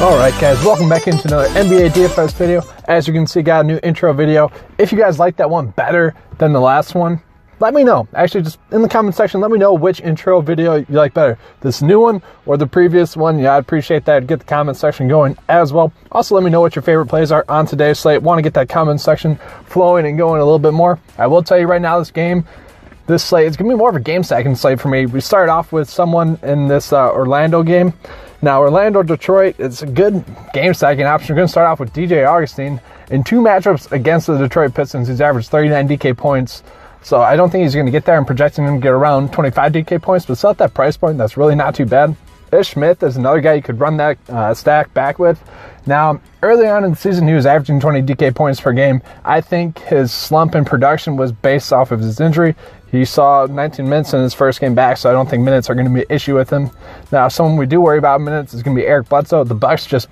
Alright guys, welcome back into another NBA DFS video. As you can see, got a new intro video. If you guys like that one better than the last one, let me know. Actually, just in the comment section, let me know which intro video you like better. This new one or the previous one. Yeah, I'd appreciate that. Get the comment section going as well. Also, let me know what your favorite plays are on today's slate. Want to get that comment section flowing and going a little bit more. I will tell you right now, this slate is going to be more of a game stacking slate for me. We started off with someone in this Orlando game. Now, Orlando-Detroit, it's a good game stacking option. We're going to start off with DJ Augustin in two matchups against the Detroit Pistons. He's averaged 39 DK points. So I don't think he's going to get there. I'm projecting him to get around 25 DK points, but still at that price point, that's really not too bad. Ish Smith is another guy you could run that stack back with. Now, early on in the season, he was averaging 20 DK points per game. I think his slump in production was based off of his injury. He saw 19 minutes in his first game back, so I don't think minutes are going to be an issue with him. Now, someone we do worry about minutes is going to be Eric Bledsoe. The Bucks just,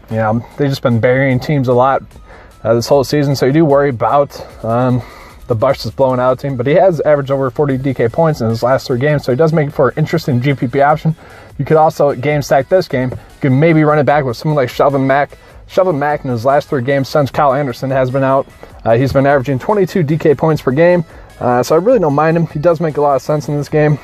they've just been burying teams a lot this whole season, so you do worry about the Bucks just blowing out a team. But he has averaged over 40 DK points in his last three games, so he does make it for an interesting GPP option. You could also game stack this game. You could maybe run it back with someone like Shelvin Mack. Shelvin Mack in his last three games since Kyle Anderson has been out, he's been averaging 22 DK points per game. So I really don't mind him. He does make a lot of sense in this game.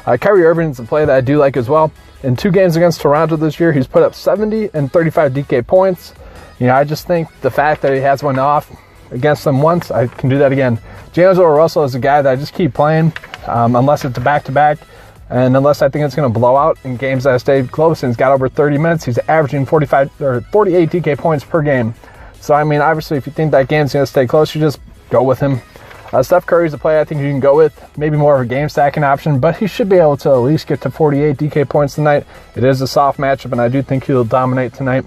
Kyrie Irving is a play that I do like as well. In two games against Toronto this year, he's put up 70 and 35 DK points. I just think the fact that he has one off against them once, I can do that again. James Russell is a guy that I just keep playing unless it's a back-to-back and unless I think it's going to blow out in games that I stayed close and he's got over 30 minutes. He's averaging 45 or 48 DK points per game. So, obviously, if you think that game's going to stay close, you just go with him. Steph Curry's a play I think you can go with, maybe more of a game stacking option, but he should be able to at least get to 48 DK points tonight. It is a soft matchup, and I do think he'll dominate tonight.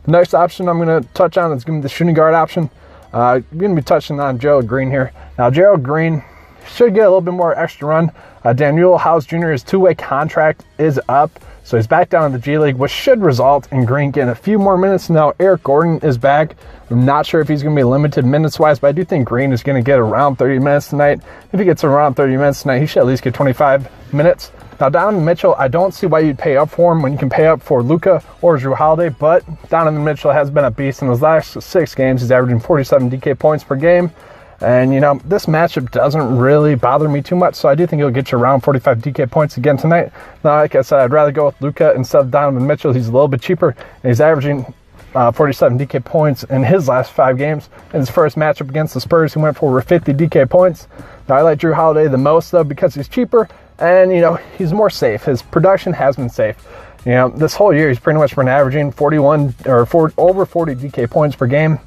The next option I'm going to touch on is going to be the shooting guard option. I'm going to be touching on Gerald Green here. Now, Gerald Green should get a little bit more extra run. Daniel House Jr., his two-way contract is up, so he's back down in the G League, which should result in Green getting a few more minutes. Now, Eric Gordon is back. I'm not sure if he's going to be limited minutes-wise, but I do think Green is going to get around 30 minutes tonight. If he gets around 30 minutes tonight, he should at least get 25 minutes. Now, Donovan Mitchell, I don't see why you'd pay up for him when you can pay up for Luka or Jrue Holiday, but Donovan Mitchell has been a beast in his last 6 games. He's averaging 47 DK points per game. And, this matchup doesn't really bother me too much, so I do think he'll get you around 45 DK points again tonight. Now, like I said, I'd rather go with Luka instead of Donovan Mitchell. He's a little bit cheaper, and he's averaging 47 DK points in his last 5 games. In his first matchup against the Spurs, he went for over 50 DK points. Now, I like Jrue Holiday the most, though, because he's cheaper, and, he's more safe. His production has been safe. This whole year, he's pretty much been averaging over 40 DK points per game.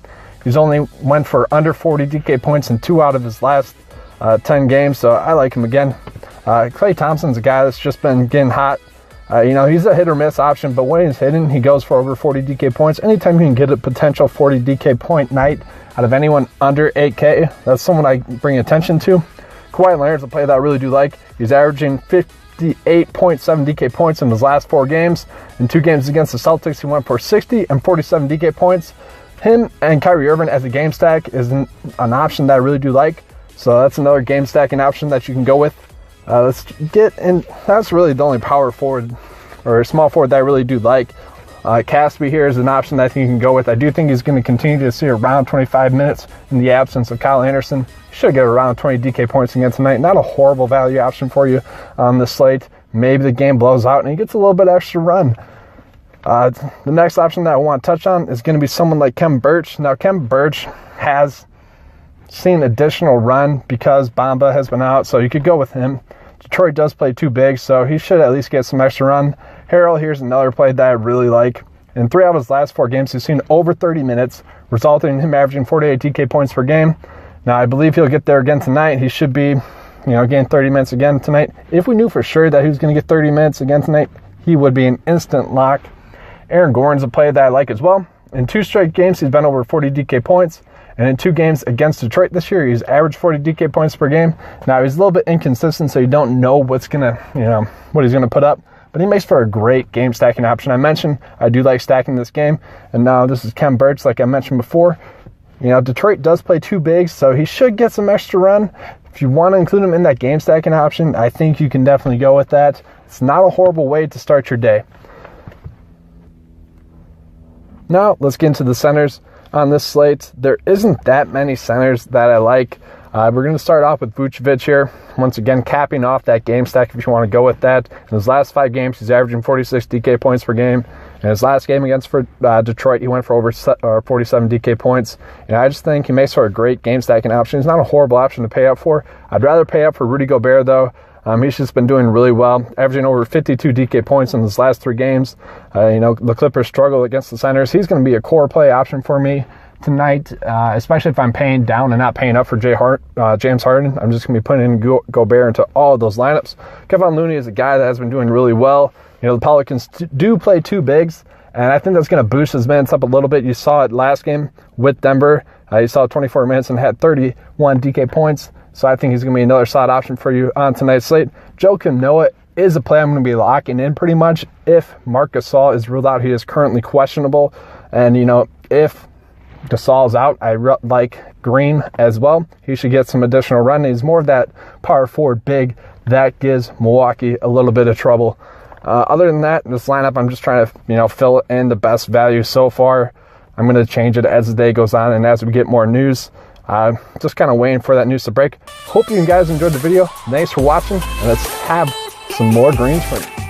He's only went for under 40 DK points in 2 out of his last 10 games, so I like him again. Klay Thompson's a guy that's just been getting hot. He's a hit or miss option, but when he's hitting, he goes for over 40 DK points. Anytime you can get a potential 40 DK point night out of anyone under 8K, that's someone I bring attention to. Kawhi Leonard's a play that I really do like. He's averaging 58.7 DK points in his last 4 games. In 2 games against the Celtics, he went for 60 and 47 DK points. Him and Kyrie Irving as a game stack is an option that I really do like. So that's another game stacking option that you can go with. Let's get in. That's really the only power forward or small forward that I really do like. Caspi here is an option that I think you can go with. I do think he's going to continue to see around 25 minutes in the absence of Kyle Anderson. He should get around 20 DK points again tonight. Not a horrible value option for you on the slate. Maybe the game blows out and he gets a little bit extra run. The next option that I want to touch on is going to be someone like Khem Birch. Now, Khem Birch has seen additional run because Bamba has been out, so you could go with him. Detroit does play too big, so he should at least get some extra run. Harrell, here's another play that I really like. In 3 out of his last 4 games, he's seen over 30 minutes, resulting in him averaging 48 DK points per game. Now, I believe he'll get there again tonight. He should be, getting 30 minutes again tonight. If we knew for sure that he was going to get 30 minutes again tonight, he would be an instant lock. Aaron Gordon's a play that I like as well. In 2 straight games, he's been over 40 DK points. And in 2 games against Detroit this year, he's averaged 40 DK points per game. Now, he's a little bit inconsistent, so you don't know what he's going to put up. But he makes for a great game stacking option. I mentioned I do like stacking this game. And now this is Khem Birch, like I mentioned before. Detroit does play too big, so he should get some extra run. If you want to include him in that game stacking option, I think you can definitely go with that. It's not a horrible way to start your day. Now, let's get into the centers on this slate. There isn't that many centers that I like. We're going to start off with Vucevic here. Once again, capping off that game stack if you want to go with that. In his last 5 games, he's averaging 46 DK points per game. In his last game against Detroit, he went for over 47 DK points. And I just think he makes for a great game stacking option. He's not a horrible option to pay up for. I'd rather pay up for Rudy Gobert, though. He's just been doing really well, averaging over 52 DK points in his last 3 games. The Clippers struggle against the centers. He's going to be a core play option for me tonight, especially if I'm paying down and not paying up for James Harden. I'm just going to be putting in Gobert into all of those lineups. Kevon Looney is a guy that has been doing really well. The Pelicans do play 2 bigs, and I think that's going to boost his minutes up a little bit. You saw it last game with Denver. You saw 24 minutes and had 31 DK points. So I think he's going to be another solid option for you on tonight's slate. Joakim Noah is a play I'm going to be locking in pretty much if Marc Gasol is ruled out. He is currently questionable. And, if Gasol's out, I like Green as well. He should get some additional run. He's more of that power forward big that gives Milwaukee a little bit of trouble. Other than that, this lineup, I'm just trying to, fill in the best value so far. I'm going to change it as the day goes on and as we get more news. Just kind of waiting for that news to break. Hope you guys enjoyed the video. Thanks for watching, and let's have some more greens for you.